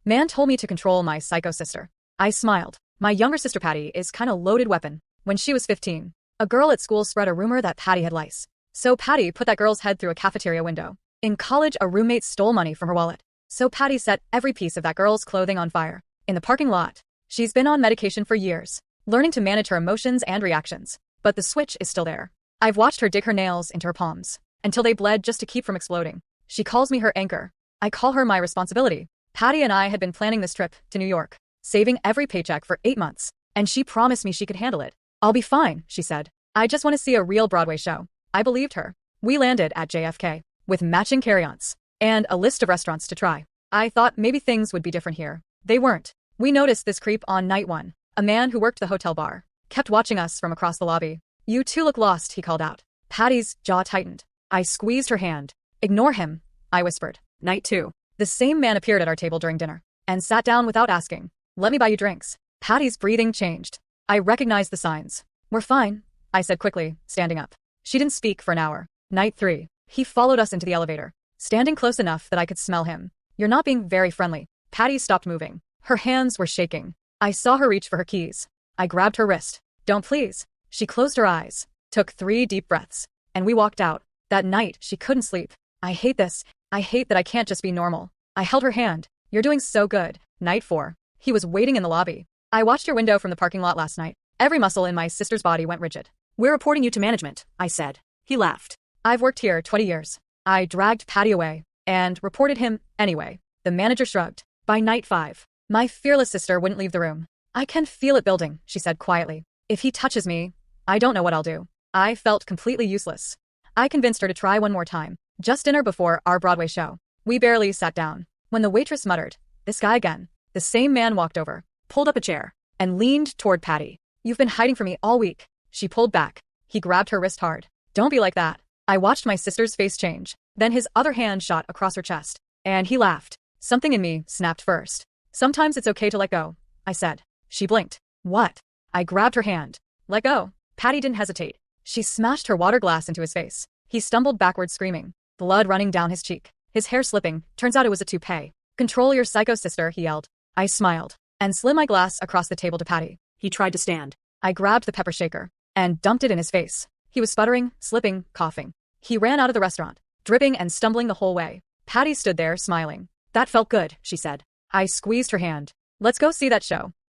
Man told me to control my psycho sister. I smiled. My younger sister Patty is kinda loaded weapon. When she was 15, a girl at school spread a rumor that Patty had lice. So Patty put that girl's head through a cafeteria window. In college, a roommate stole money from her wallet. So Patty set every piece of that girl's clothing on fire. In the parking lot, she's been on medication for years, learning to manage her emotions and reactions. But the switch is still there. I've watched her dig her nails into her palms until they bled just to keep from exploding. She calls me her anchor. I call her my responsibility. Patty and I had been planning this trip to New York, saving every paycheck for 8 months, and she promised me she could handle it. I'll be fine, she said. I just want to see a real Broadway show. I believed her. We landed at JFK with matching carry-ons and a list of restaurants to try. I thought maybe things would be different here. They weren't. We noticed this creep on night one. A man who worked the hotel bar kept watching us from across the lobby. You two look lost, he called out. Patty's jaw tightened. I squeezed her hand. Ignore him, I whispered. Night 2. The same man appeared at our table during dinner and sat down without asking. Let me buy you drinks. Patty's breathing changed. I recognized the signs. We're fine, I said quickly, standing up. She didn't speak for an hour. Night 3. He followed us into the elevator, standing close enough that I could smell him. You're not being very friendly. Patty stopped moving. Her hands were shaking. I saw her reach for her keys. I grabbed her wrist. Don't please. She closed her eyes, took 3 deep breaths, and we walked out. That night, she couldn't sleep. I hate this. I hate that I can't just be normal. I held her hand. You're doing so good. Night 4. He was waiting in the lobby. I watched your window from the parking lot last night. Every muscle in my sister's body went rigid. We're reporting you to management, I said. He laughed. I've worked here 20 years. I dragged Patty away and reported him anyway. The manager shrugged. By night 5, my fearless sister wouldn't leave the room. I can feel it building, she said quietly. If he touches me, I don't know what I'll do. I felt completely useless. I convinced her to try one more time. Just dinner before our Broadway show. We barely sat down when the waitress muttered, "This guy again." The same man walked over, pulled up a chair, and leaned toward Patty. You've been hiding from me all week. She pulled back. He grabbed her wrist hard. Don't be like that. I watched my sister's face change. Then his other hand shot across her chest. And he laughed. Something in me snapped first. Sometimes it's okay to let go, I said. She blinked. What? I grabbed her hand. Let go. Patty didn't hesitate. She smashed her water glass into his face. He stumbled backwards screaming, blood running down his cheek, his hair slipping. Turns out it was a toupee. Control your psycho sister, he yelled. I smiled and slid my glass across the table to Patty. He tried to stand. I grabbed the pepper shaker and dumped it in his face. He was sputtering, slipping, coughing. He ran out of the restaurant, dripping and stumbling the whole way. Patty stood there, smiling. That felt good, she said. I squeezed her hand. Let's go see that show.